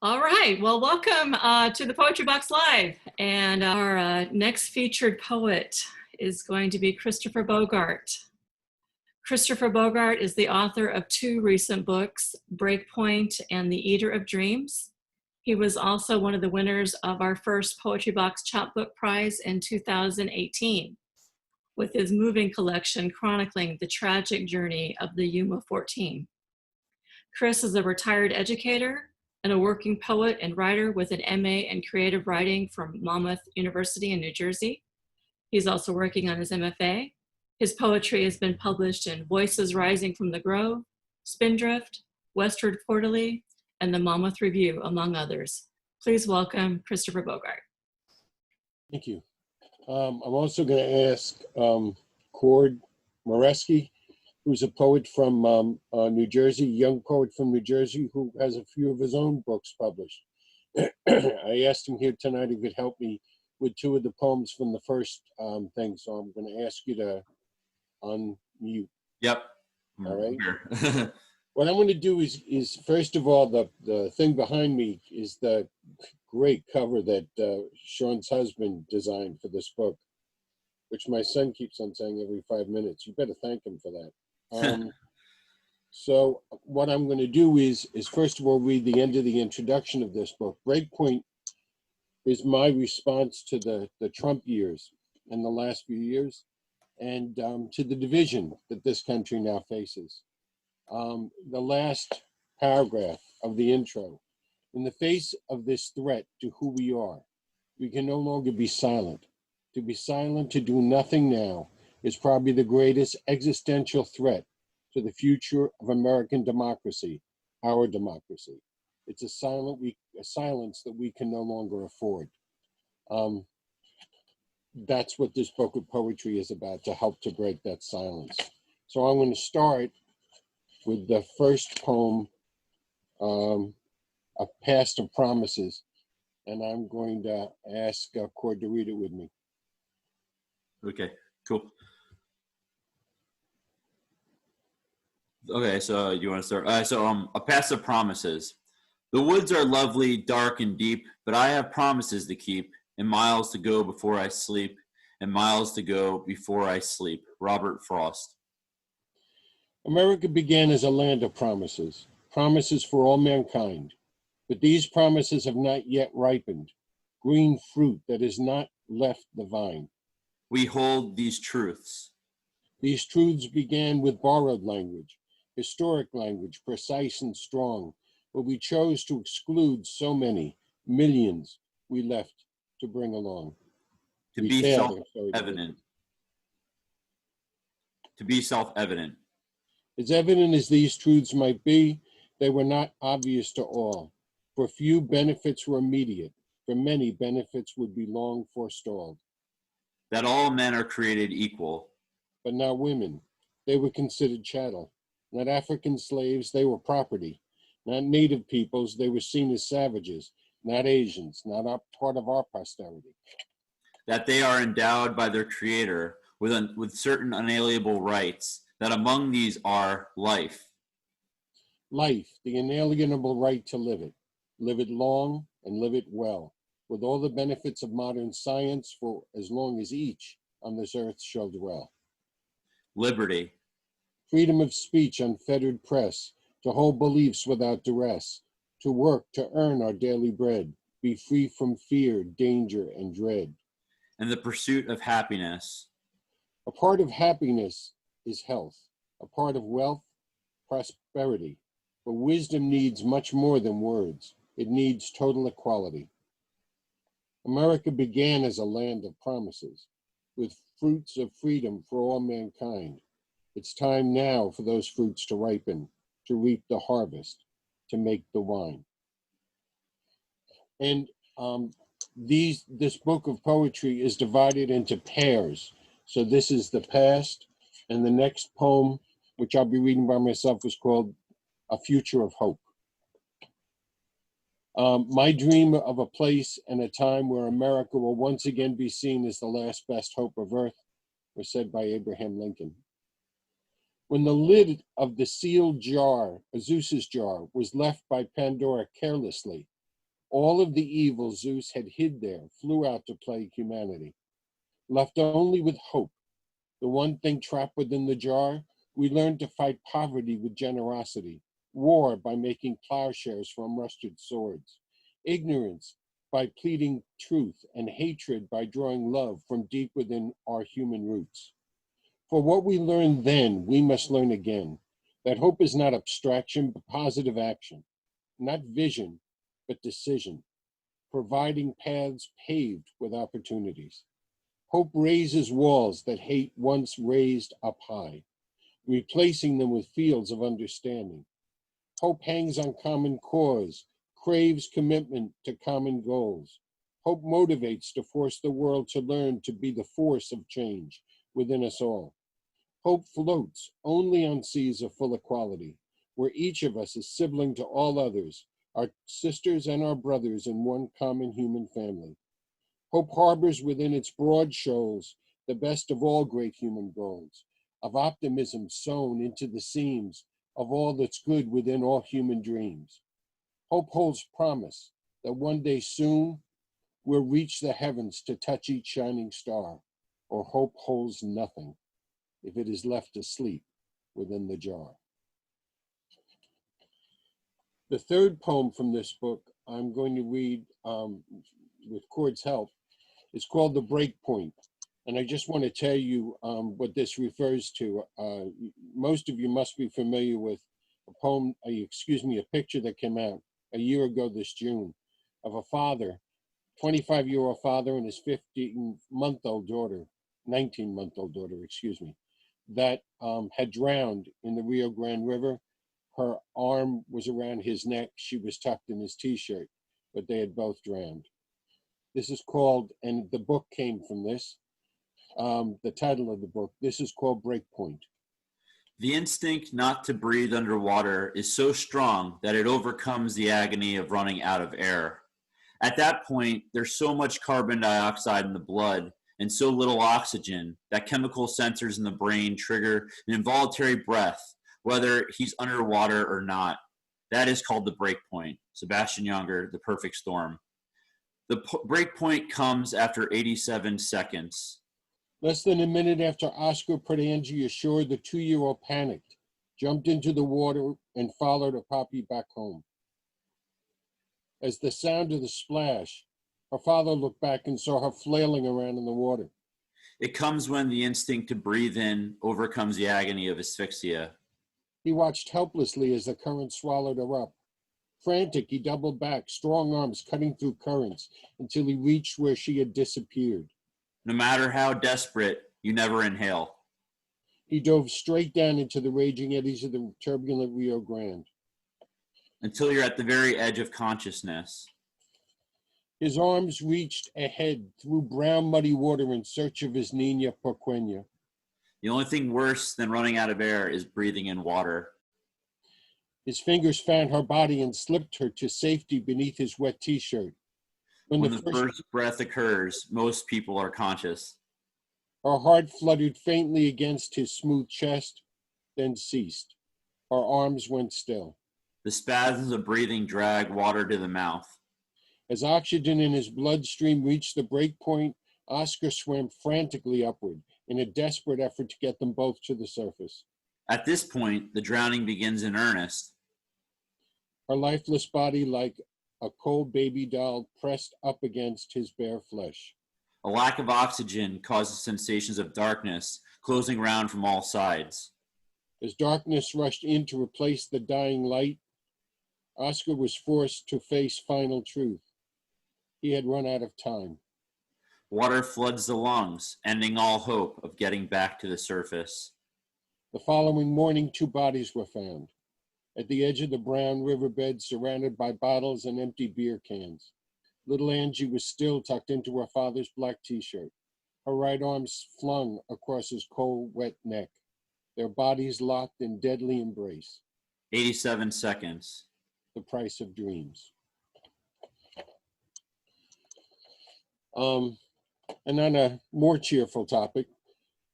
All right, well, welcome to the Poetry Box Live. And our next featured poet is going to be Christopher Bogart. Christopher Bogart is the author of two recent books, BREAKPOINT and The Eater of Dreams. He was also one of the winners of our first Poetry Box Chapbook Prize in 2018 with his moving collection chronicling the tragic journey of the Yuma 14. Chris is a retired educator and a working poet and writer with an MA in creative writing from Monmouth University in New Jersey. He's also working on his MFA. His poetry has been published in Voices Rising from the Grove, Spindrift, Westward Quarterly, and the Monmouth Review, among others. Please welcome Christopher Bogart. Thank you. I'm also going to ask Cord Moreski, who's a poet from New Jersey, young poet from New Jersey, who has a few of his own books published. I asked him here tonight if he'd help me with two of the poems from the first thing, so I'm going to ask you to unmute. Yep. All right. What I'm going to do is first of all, the thing behind me is the great cover that Shawn's husband designed for this book, which my son keeps on saying every 5 minutes. You better thank him for that. So what I'm going to do is first of all read the end of the introduction of this book. Breakpoint is my response to the Trump years and the last few years, and to the division that this country now faces. The last paragraph of the intro: in the face of this threat to who we are, we can no longer be silent. To be silent, to do nothing now, is probably the greatest existential threat to the future of American democracy, our democracy. It's a silence that we can no longer afford. That's what this book of poetry is about, to help to break that silence. So I'm going to start with the first poem, A Past of Promises, and I'm going to ask Cord to read it with me. Okay, cool. Okay, so you want to start? A Past of Promises. The woods are lovely, dark and deep, but I have promises to keep, and miles to go before I sleep, and miles to go before I sleep. Robert Frost. America began as a land of promises, promises for all mankind, but these promises have not yet ripened, green fruit that has not left the vine. We hold these truths. These truths began with borrowed language, historic language, precise and strong, but we chose to exclude so many, millions we left to bring along. To be self-evident. To be self-evident. As evident as these truths might be, they were not obvious to all. For few, benefits were immediate. For many, benefits would be long forestalled. That all men are created equal. But not women. They were considered chattel. Not African slaves, they were property. Not native peoples, they were seen as savages. Not Asians, not part of our posterity. That they are endowed by their creator with certain unalienable rights, that among these are life. Life, the inalienable right to live it long and live it well, with all the benefits of modern science for as long as each on this earth shall dwell. Liberty. Freedom of speech, unfettered press, to hold beliefs without duress, to work, to earn our daily bread, be free from fear, danger, and dread. And the pursuit of happiness. A part of happiness is health, a part of wealth, prosperity. But wisdom needs much more than words. It needs total equality. America began as a land of promises, with fruits of freedom for all mankind. It's time now for those fruits to ripen, to reap the harvest, to make the wine. And this book of poetry is divided into pairs. So this is the past, and the next poem, which I'll be reading by myself, is called A Future of Hope. My dream of a place and a time where America will once again be seen as the last best hope of earth was said by Abraham Lincoln. When the lid of the sealed jar, Zeus's jar, was left by Pandora carelessly, All of the evil Zeus had hid there flew out to plague humanity. Left only with hope, the one thing trapped within the jar, we learned to fight poverty with generosity, war by making plowshares from rusted swords, ignorance by pleading truth, and hatred by drawing love from deep within our human roots. For what we learned then, we must learn again, that hope is not abstraction, but positive action, not vision, but decision, providing paths paved with opportunities. Hope raises walls that hate once raised up high, replacing them with fields of understanding. Hope hangs on common cause, craves commitment to common goals. Hope motivates to force the world to learn to be the force of change within us all. Hope floats only on seas of full equality, where each of us is sibling to all others, our sisters and our brothers in one common human family. Hope harbors within its broad shoals the best of all great human goals, of optimism sown into the seams of all that's good within all human dreams. Hope holds promise that one day soon we'll reach the heavens to touch each shining star, or hope holds nothing if it is left asleep within the jar. The third poem from this book I'm going to read with Cord's help. It's called The BREAKPOINT. And I just want to tell you what this refers to. Most of you must be familiar with a poem, a picture that came out a year ago this June of a father, 25-year-old father and his 15-month-old daughter, 19-month-old daughter, that had drowned in the Rio Grande River. Her arm was around his neck. She was tucked in his t-shirt, but they had both drowned. This is called, and the book came from this, the title of the book, this is called Breakpoint. The instinct not to breathe underwater is so strong that it overcomes the agony of running out of air. At that point, there's so much carbon dioxide in the blood and so little oxygen that chemical sensors in the brain trigger an involuntary breath, whether he's underwater or not. That is called the breakpoint. Sebastian Junger, The Perfect Storm. The breakpoint comes after 87 seconds. Less than a minute after Oscar put Angie ashore, the 2-year-old panicked, jumped into the water, and followed her puppy back home. As the sound of the splash, her father looked back and saw her flailing around in the water. It comes when the instinct to breathe in overcomes the agony of asphyxia. He watched helplessly as the current swallowed her up. Frantic, he doubled back, strong arms cutting through currents until he reached where she had disappeared. No matter how desperate, you never inhale. He dove straight down into the raging eddies of the turbulent Rio Grande. Until you're at the very edge of consciousness. His arms reached ahead through brown, muddy water in search of his Nina Porqueña. The only thing worse than running out of air is breathing in water. His fingers found her body and slipped her to safety beneath his wet t-shirt. When the first breath occurs, most people are conscious. Her heart fluttered faintly against his smooth chest, then ceased. Her arms went still. The spasms of breathing drag water to the mouth. As oxygen in his bloodstream reached the break point, Oscar swam frantically upward in a desperate effort to get them both to the surface. At this point, the drowning begins in earnest. Her lifeless body, like a cold baby doll, pressed up against his bare flesh. A lack of oxygen causes sensations of darkness, closing round from all sides. As darkness rushed in to replace the dying light, Oscar was forced to face final truth. He had run out of time. Water floods the lungs, ending all hope of getting back to the surface. The following morning, 2 bodies were found at the edge of the brown riverbed, surrounded by bottles and empty beer cans. Little Angie was still tucked into her father's black t-shirt, her right arm flung across his cold, wet neck, their bodies locked in deadly embrace. 87 seconds. The price of dreams. And on a more cheerful topic,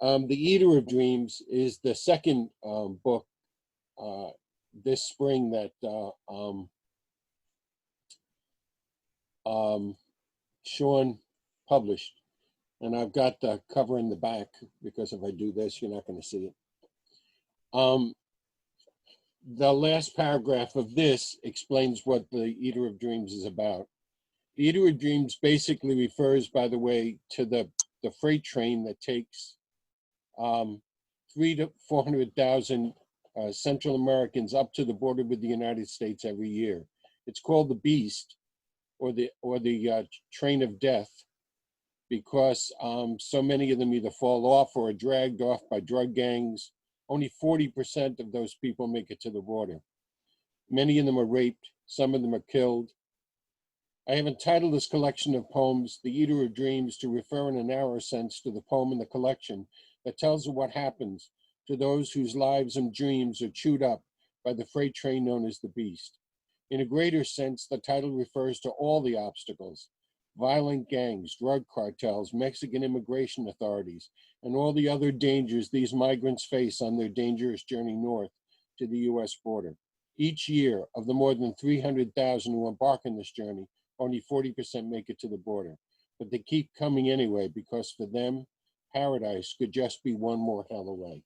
The Eater of Dreams is the second book this spring that Shawn published. And I've got the cover in the back because if I do this, you're not going to see it. The last paragraph of this explains what the Eater of Dreams is about. The Eater of Dreams basically refers, by the way, to the freight train that takes 300,000 to 400,000 Central Americans up to the border with the United States every year. It's called the Beast, or the train of death, because so many of them either fall off or are dragged off by drug gangs. Only 40% of those people make it to the border. Many of them are raped, some of them are killed. I have entitled this collection of poems, The Eater of Dreams, to refer in a narrow sense to the poem in the collection that tells of what happens to those whose lives and dreams are chewed up by the freight train known as the Beast. In a greater sense, the title refers to all the obstacles, violent gangs, drug cartels, Mexican immigration authorities, and all the other dangers these migrants face on their dangerous journey north to the US border. Each year, of the more than 300,000 who embark on this journey, only 40% make it to the border. But they keep coming anyway because for them, paradise could just be one more hell away.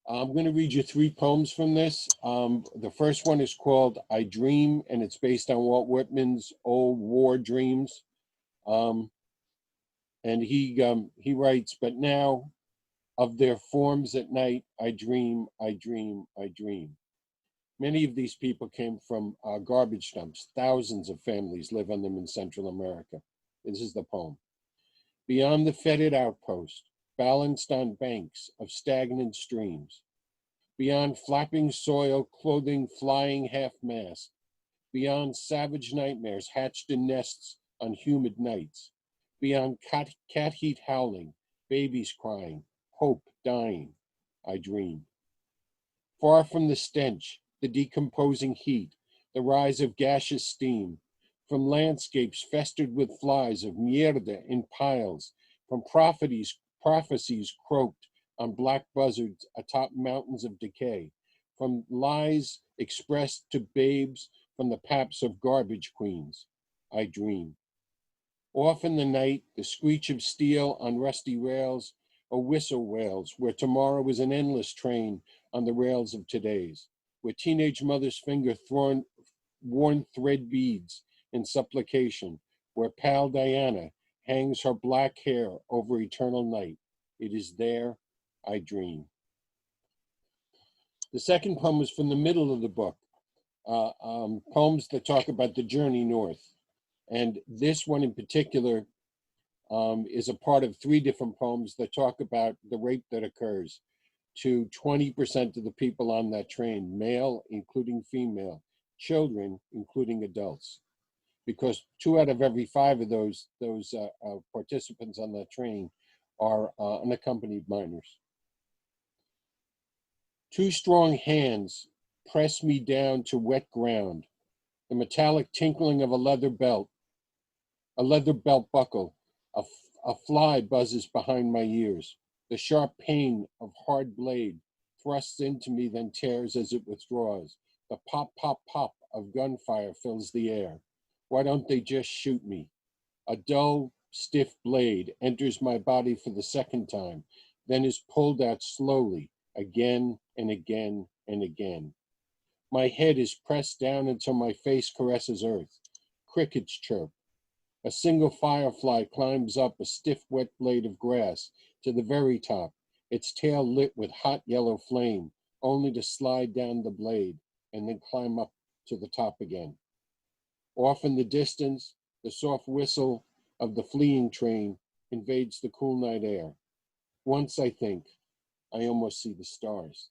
I'm going to read you 3 poems from this. The first one is called I Dream, and it's based on Walt Whitman's old war dreams. And he writes, but now of their forms at night, I dream, I dream, I dream. Many of these people came from garbage dumps. Thousands of families live on them in Central America. This is the poem. Beyond the fetid outpost, balanced on banks of stagnant streams, beyond flapping soil, clothing flying half-mast, beyond savage nightmares hatched in nests on humid nights, beyond cat heat howling, babies crying, hope dying, I dream. Far from the stench, the decomposing heat, the rise of gaseous steam, from landscapes festered with flies of mierda in piles, from prophecies croaked on black buzzards atop mountains of decay, from lies expressed to babes from the paps of garbage queens, I dream. Off in the night, the screech of steel on rusty rails, a whistle wails where tomorrow is an endless train on the rails of today's, where teenage mothers finger worn thread beads in supplication, where pal Diana hangs her black hair over eternal night. It is there I dream. The second poem is from the middle of the book, poems that talk about the journey north. And this one in particular is a part of 3 different poems that talk about the rape that occurs to 20% of the people on that train, male, including female, children, including adults. Because 2 out of every 5 of those participants on that train are unaccompanied minors. 2 strong hands press me down to wet ground, the metallic tinkling of a leather belt buckle, a fly buzzes behind my ears. The sharp pain of hard blade thrusts into me, then tears as it withdraws. The pop, pop, pop of gunfire fills the air. Why don't they just shoot me? A dull, stiff blade enters my body for the second time, then is pulled out slowly, again and again and again. My head is pressed down until my face caresses earth. Crickets chirp. A single firefly climbs up a stiff, wet blade of grass to the very top, its tail lit with hot yellow flame, only to slide down the blade and then climb up to the top again. Off in the distance, the soft whistle of the fleeing train invades the cool night air. Once I think, I almost see the stars.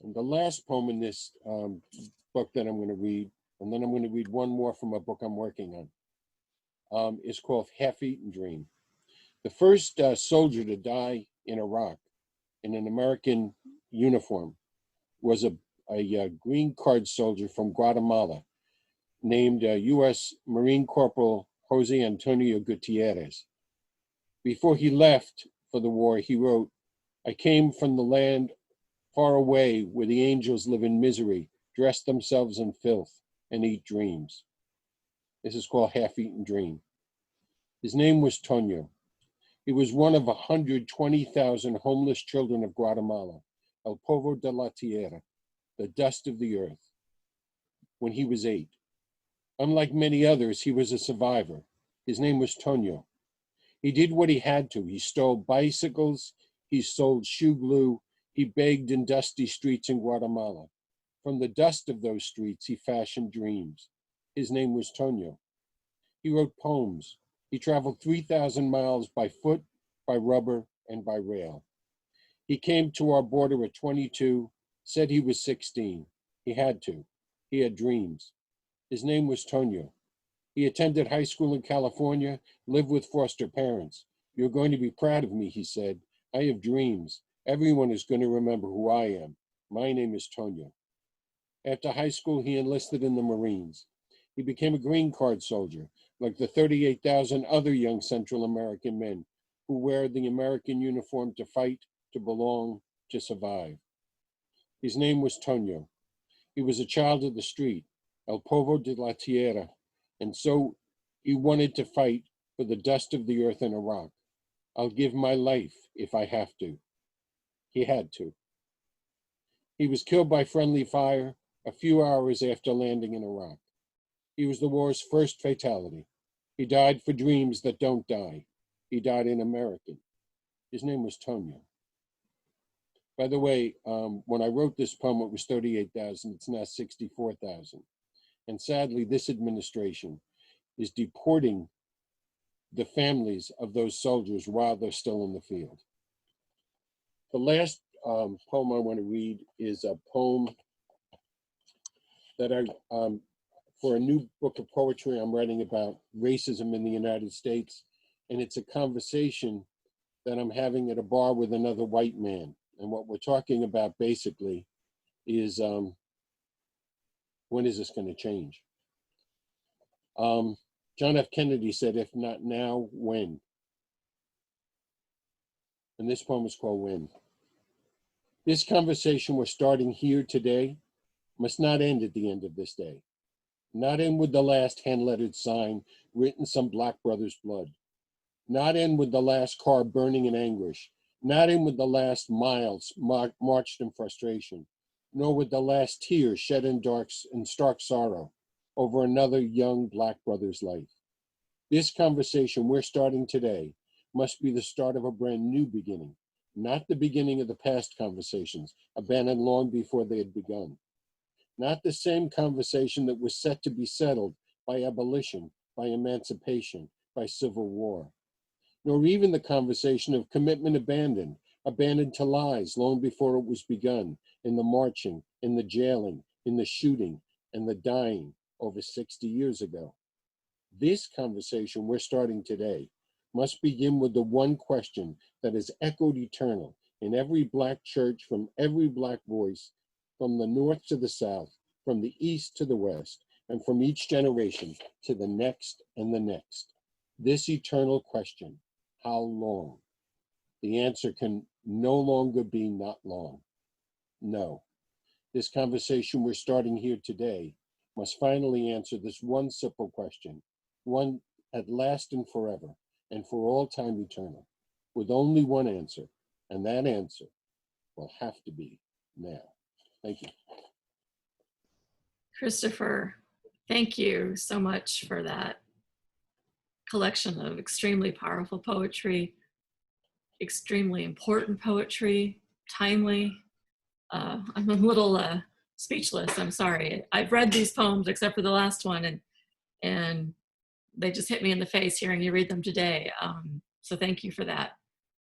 And the last poem in this book that I'm going to read, and then I'm going to read one more from a book I'm working on, is called Half-Eaten Dream. The first soldier to die in Iraq in an American uniform was a green card soldier from Guatemala named U.S. Marine Corporal Jose Antonio Gutierrez. Before he left for the war, he wrote, I came from the land far away where the angels live in misery, dress themselves in filth, and eat dreams. This is called Half-Eaten Dream. His name was Tonio. He was one of 120,000 homeless children of Guatemala, el polvo de la tierra, the dust of the earth, when he was 8. Unlike many others, he was a survivor. His name was Tonio. He did what he had to. He stole bicycles, he sold shoe glue, he begged in dusty streets in Guatemala. From the dust of those streets, he fashioned dreams. His name was Tonio. He wrote poems. He traveled 3,000 miles by foot, by rubber, and by rail. He came to our border at 22, said he was 16. He had to. He had dreams. His name was Tonio. He attended high school in California, lived with foster parents. You're going to be proud of me, he said. I have dreams. Everyone is going to remember who I am. My name is Tonio. After high school, he enlisted in the Marines. He became a green card soldier, like the 38,000 other young Central American men who wear the American uniform to fight, to belong, to survive. His name was Tonio. He was a child of the street, el polvo de la tierra, and so he wanted to fight for the dust of the earth in Iraq. I'll give my life if I have to. He had to. He was killed by friendly fire a few hours after landing in Iraq. He was the war's first fatality. He died for dreams that don't die. He died in American. His name was Tonio. By the way, when I wrote this poem, it was 38,000. It's now 64,000. And sadly, this administration is deporting the families of those soldiers while they're still in the field. The last poem I want to read is a poem that for a new book of poetry I'm writing about racism in the United States. And it's a conversation that I'm having at a bar with another white man. And what we're talking about basically is when is this going to change? John F. Kennedy said, if not now, when? And this poem is called When. This conversation we're starting here today must not end at the end of this day. Not end with the last hand-lettered sign written some black brother's blood. Not end with the last car burning in anguish. Not end with the last miles marched in frustration. Nor with the last tears shed in stark sorrow over another young black brother's life. This conversation we're starting today must be the start of a brand new beginning, not the beginning of the past conversations, abandoned long before they had begun. Not the same conversation that was set to be settled by abolition, by emancipation, by civil war. Nor even the conversation of commitment abandoned to lies long before it was begun, in the marching, in the jailing, in the shooting, and the dying over 60 years ago. This conversation we're starting today must begin with the one question that has echoed eternal in every black church, from every black voice, from the north to the south, from the east to the west, and from each generation to the next and the next. This eternal question, how long? The answer can no longer be not long. No. This conversation we're starting here today must finally answer this one simple question, one at last and forever, and for all time eternal, with only one answer, and that answer will have to be now. Thank you. Christopher, thank you so much for that collection of extremely powerful poetry, extremely important poetry, timely. I'm a little speechless, I'm sorry. I've read these poems except for the last one, and they just hit me in the face hearing you read them today. So thank you for that.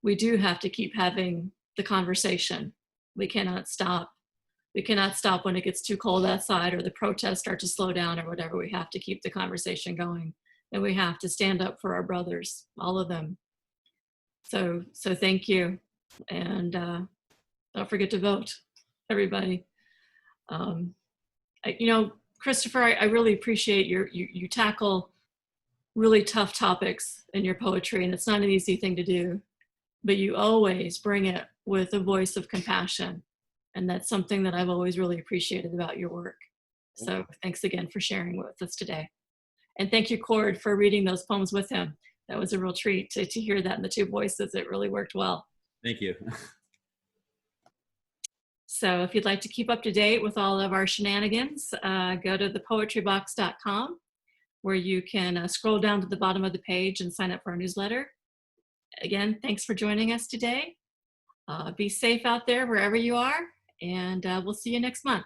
We do have to keep having the conversation. We cannot stop. We cannot stop when it gets too cold outside or the protests start to slow down or whatever. We have to keep the conversation going, and we have to stand up for our brothers, all of them. So thank you, and don't forget to vote, everybody. Christopher, I really appreciate you tackle really tough topics in your poetry, and it's not an easy thing to do, but you always bring it with a voice of compassion. And that's something that I've always really appreciated about your work. So thanks again for sharing with us today. And thank you, Cord, for reading those poems with him. That was a real treat to hear that in the two voices. It really worked well. Thank you. So if you'd like to keep up to date with all of our shenanigans, go to thepoetrybox.com, where you can scroll down to the bottom of the page and sign up for our newsletter. Again, thanks for joining us today. Be safe out there wherever you are, and we'll see you next month.